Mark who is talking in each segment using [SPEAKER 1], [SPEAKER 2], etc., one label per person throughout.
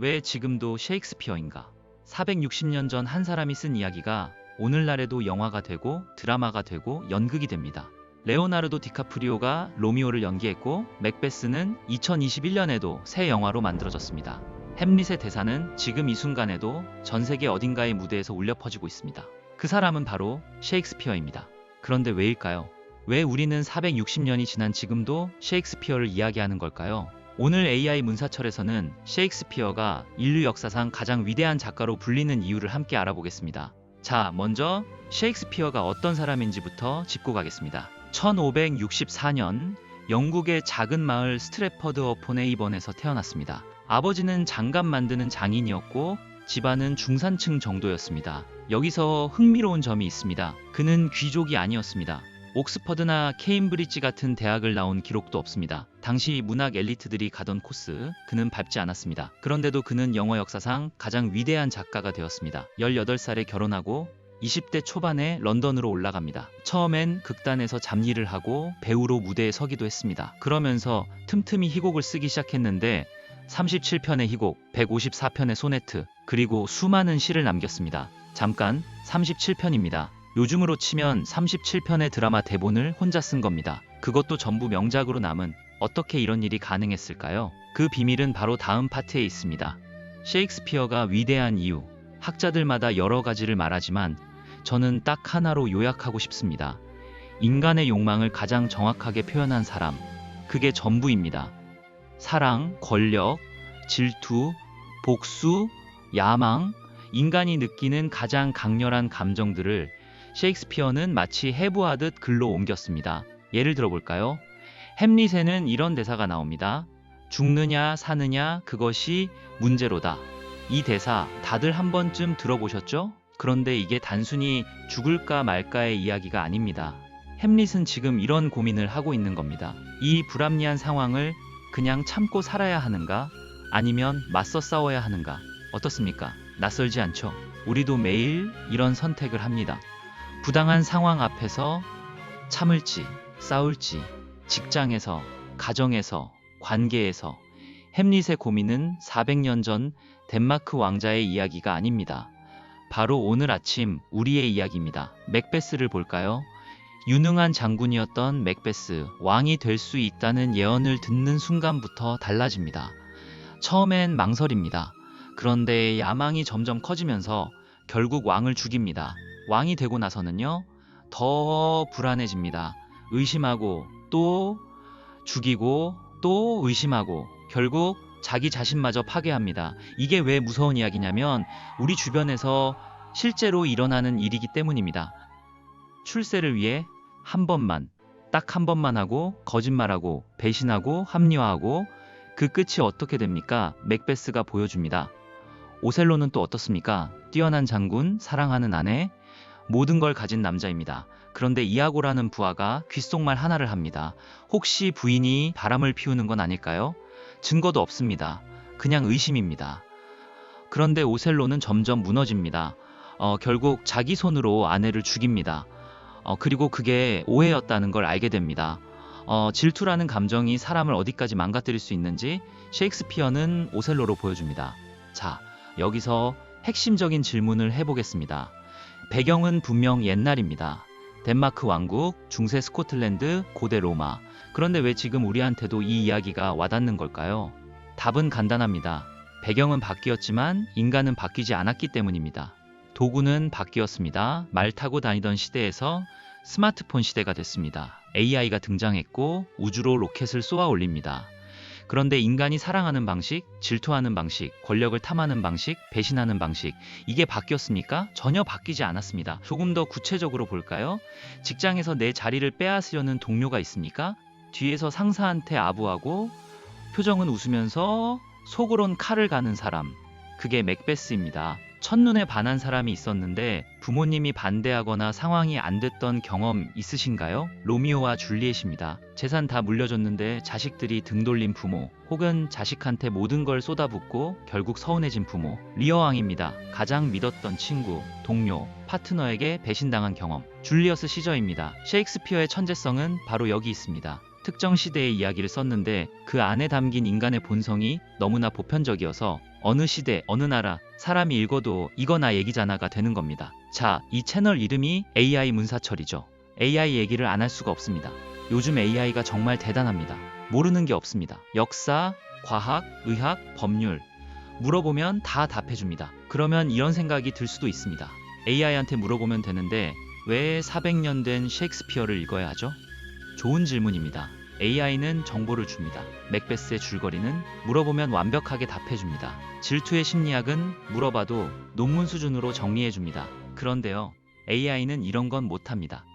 [SPEAKER 1] 왜 지금도 셰익스피어인가? 460년 전 한 사람이 쓴 이야기가 오늘날에도 영화가 되고 드라마가 되고 연극이 됩니다. 레오나르도 디카프리오가 로미오를 연기했고 맥베스는 2021년에도 새 영화로 만들어졌습니다. 햄릿의 대사는 지금 이 순간에도 전 세계 어딘가의 무대에서 울려 퍼지고 있습니다. 그 사람은 바로 셰익스피어입니다. 그런데 왜일까요? 왜 우리는 460년이 지난 지금도 셰익스피어를 이야기하는 걸까요? 오늘 AI 문사철에서는 셰익스피어가 인류 역사상 가장 위대한 작가로 불리는 이유를 함께 알아보겠습니다. 자, 먼저 셰익스피어가 어떤 사람인지부터 짚고 가겠습니다. 1564년 영국의 작은 마을 스트래퍼드 어폰 에이번에서 태어났습니다. 아버지는 장갑 만드는 장인이었고 집안은 중산층 정도였습니다. 여기서 흥미로운 점이 있습니다. 그는 귀족이 아니었습니다. 옥스퍼드나 케임브리지 같은 대학을 나온 기록도 없습니다. 당시 문학 엘리트들이 가던 코스, 그는 밟지 않았습니다. 그런데도 그는 영어 역사상 가장 위대한 작가가 되었습니다. 18살에 결혼하고 20대 초반에 런던으로 올라갑니다. 처음엔 극단에서 잡일을 하고 배우로 무대에 서기도 했습니다. 그러면서 틈틈이 희곡을 쓰기 시작했는데 37편의 희곡, 154편의 소네트, 그리고 수많은 시를 남겼습니다. 잠깐, 37편입니다. 요즘으로 치면 37편의 드라마 대본을 혼자 쓴 겁니다. 그것도 전부 명작으로 남은 어떻게 이런 일이 가능했을까요? 그 비밀은 바로 다음 파트에 있습니다. 셰익스피어가 위대한 이유, 학자들마다 여러 가지를 말하지만 저는 딱 하나로 요약하고 싶습니다. 인간의 욕망을 가장 정확하게 표현한 사람, 그게 전부입니다. 사랑, 권력, 질투, 복수, 야망, 인간이 느끼는 가장 강렬한 감정들을 셰익스피어는 마치 해부하듯 글로 옮겼습니다. 예를 들어볼까요? 햄릿에는 이런 대사가 나옵니다. 죽느냐 사느냐 그것이 문제로다. 이 대사 다들 한 번쯤 들어보셨죠? 그런데 이게 단순히 죽을까 말까의 이야기가 아닙니다. 햄릿은 지금 이런 고민을 하고 있는 겁니다. 이 불합리한 상황을 그냥 참고 살아야 하는가? 아니면 맞서 싸워야 하는가? 어떻습니까? 낯설지 않죠? 우리도 매일 이런 선택을 합니다. 부당한 상황 앞에서 참을지, 싸울지, 직장에서, 가정에서, 관계에서. 햄릿의 고민은 400년 전 덴마크 왕자의 이야기가 아닙니다. 바로 오늘 아침 우리의 이야기입니다. 맥베스를 볼까요? 유능한 장군이었던 맥베스, 왕이 될 수 있다는 예언을 듣는 순간부터 달라집니다. 처음엔 망설입니다. 그런데 야망이 점점 커지면서 결국 왕을 죽입니다. 왕이 되고 나서는요, 더 불안해집니다. 의심하고 또 죽이고 또 의심하고 결국 자기 자신마저 파괴합니다. 이게 왜 무서운 이야기냐면 우리 주변에서 실제로 일어나는 일이기 때문입니다. 출세를 위해 한 번만, 딱 한 번만 하고 거짓말하고 배신하고 합리화하고 그 끝이 어떻게 됩니까? 맥베스가 보여줍니다. 오셀로는 또 어떻습니까? 뛰어난 장군, 사랑하는 아내, 모든 걸 가진 남자입니다. 그런데 이아고라는 부하가 귓속말 하나를 합니다. 혹시 부인이 바람을 피우는 건 아닐까요? 증거도 없습니다. 그냥 의심입니다. 그런데 오셀로는 점점 무너집니다. 결국 자기 손으로 아내를 죽입니다. 그리고 그게 오해였다는 걸 알게 됩니다. 질투라는 감정이 사람을 어디까지 망가뜨릴 수 있는지 셰익스피어는 오셀로로 보여줍니다. 자, 여기서 핵심적인 질문을 해보겠습니다. 배경은 분명 옛날입니다. 덴마크 왕국, 중세 스코틀랜드, 고대 로마. 그런데 왜 지금 우리한테도 이 이야기가 와닿는 걸까요? 답은 간단합니다. 배경은 바뀌었지만 인간은 바뀌지 않았기 때문입니다. 도구는 바뀌었습니다. 말 타고 다니던 시대에서 스마트폰 시대가 됐습니다. AI가 등장했고 우주로 로켓을 쏘아 올립니다. 그런데 인간이 사랑하는 방식, 질투하는 방식, 권력을 탐하는 방식, 배신하는 방식, 이게 바뀌었습니까? 전혀 바뀌지 않았습니다. 조금 더 구체적으로 볼까요? 직장에서 내 자리를 빼앗으려는 동료가 있습니까? 뒤에서 상사한테 아부하고 표정은 웃으면서 속으론 칼을 가는 사람, 그게 맥베스입니다. 첫눈에 반한 사람이 있었는데 부모님이 반대하거나 상황이 안 됐던 경험 있으신가요? 로미오와 줄리엣입니다. 재산 다 물려줬는데 자식들이 등 돌린 부모, 혹은 자식한테 모든 걸 쏟아붓고 결국 서운해진 부모. 리어왕입니다. 가장 믿었던 친구, 동료, 파트너에게 배신당한 경험. 줄리어스 시저입니다. 셰익스피어의 천재성은 바로 여기 있습니다. 특정 시대의 이야기를 썼는데 그 안에 담긴 인간의 본성이 너무나 보편적이어서 어느 시대, 어느 나라 사람이 읽어도 이거 나 얘기잖아가 되는 겁니다. 자, 이 채널 이름이 AI 문사철이죠. AI 얘기를 안 할 수가 없습니다. 요즘 AI가 정말 대단합니다. 모르는 게 없습니다. 역사, 과학, 의학, 법률 물어보면 다 답해줍니다. 그러면 이런 생각이 들 수도 있습니다. AI한테 물어보면 되는데 왜 400년 된 셰익스피어를 읽어야 하죠? 좋은 질문입니다. AI는 정보를 줍니다. 맥베스의 줄거리는 물어보면 완벽하게 답해줍니다. 질투의 심리학은 물어봐도 논문 수준으로 정리해줍니다. 그런데요, AI는 이런 건 못합니다.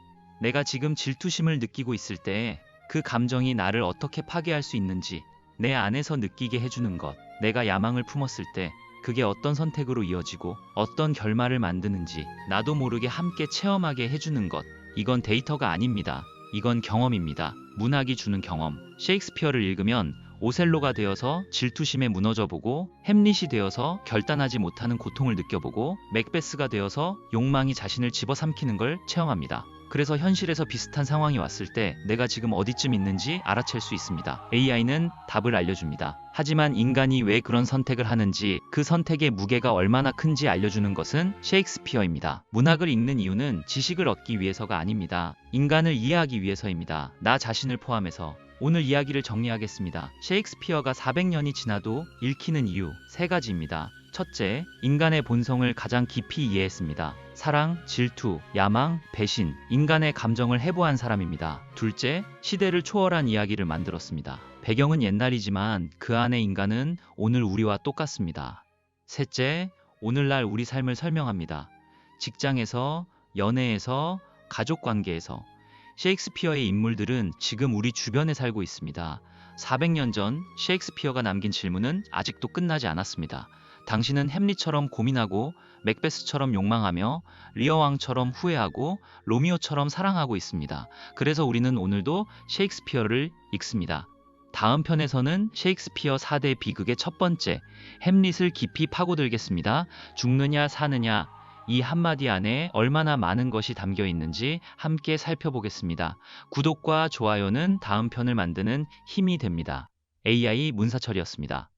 [SPEAKER 1] 내가 지금 질투심을 느끼고 있을 때 그 감정이 나를 어떻게 파괴할 수 있는지 내 안에서 느끼게 해주는 것, 내가 야망을 품었을 때 그게 어떤 선택으로 이어지고 어떤 결말을 만드는지 나도 모르게 함께 체험하게 해주는 것, 이건 데이터가 아닙니다. 이건 경험입니다. 문학이 주는 경험. 셰익스피어를 읽으면 오셀로가 되어서 질투심에 무너져보고, 햄릿이 되어서 결단하지 못하는 고통을 느껴보고, 맥베스가 되어서 욕망이 자신을 집어삼키는 걸 체험합니다. 그래서 현실에서 비슷한 상황이 왔을 때 내가 지금 어디쯤 있는지 알아챌 수 있습니다. AI는 답을 알려줍니다. 하지만 인간이 왜 그런 선택을 하는지, 그 선택의 무게가 얼마나 큰지 알려주는 것은 셰익스피어입니다. 문학을 읽는 이유는 지식을 얻기 위해서가 아닙니다. 인간을 이해하기 위해서입니다. 나 자신을 포함해서. 오늘 이야기를 정리하겠습니다. 셰익스피어가 400년이 지나도 읽히는 이유 3가지입니다. 첫째, 인간의 본성을 가장 깊이 이해했습니다. 사랑, 질투, 야망, 배신, 인간의 감정을 해부한 사람입니다. 둘째, 시대를 초월한 이야기를 만들었습니다. 배경은 옛날이지만 그 안의 인간은 오늘 우리와 똑같습니다. 셋째, 오늘날 우리 삶을 설명합니다. 직장에서, 연애에서, 가족관계에서. 셰익스피어의 인물들은 지금 우리 주변에 살고 있습니다. 400년 전 셰익스피어가 남긴 질문은 아직도 끝나지 않았습니다. 당신은 햄릿처럼 고민하고, 맥베스처럼 욕망하며, 리어 왕처럼 후회하고, 로미오처럼 사랑하고 있습니다. 그래서 우리는 오늘도 셰익스피어를 읽습니다. 다음 편에서는 셰익스피어 4대 비극의 첫 번째, 햄릿을 깊이 파고들겠습니다. 죽느냐 사느냐, 이 한마디 안에 얼마나 많은 것이 담겨 있는지 함께 살펴보겠습니다. 구독과 좋아요는 다음 편을 만드는 힘이 됩니다. AI 문사철이었습니다.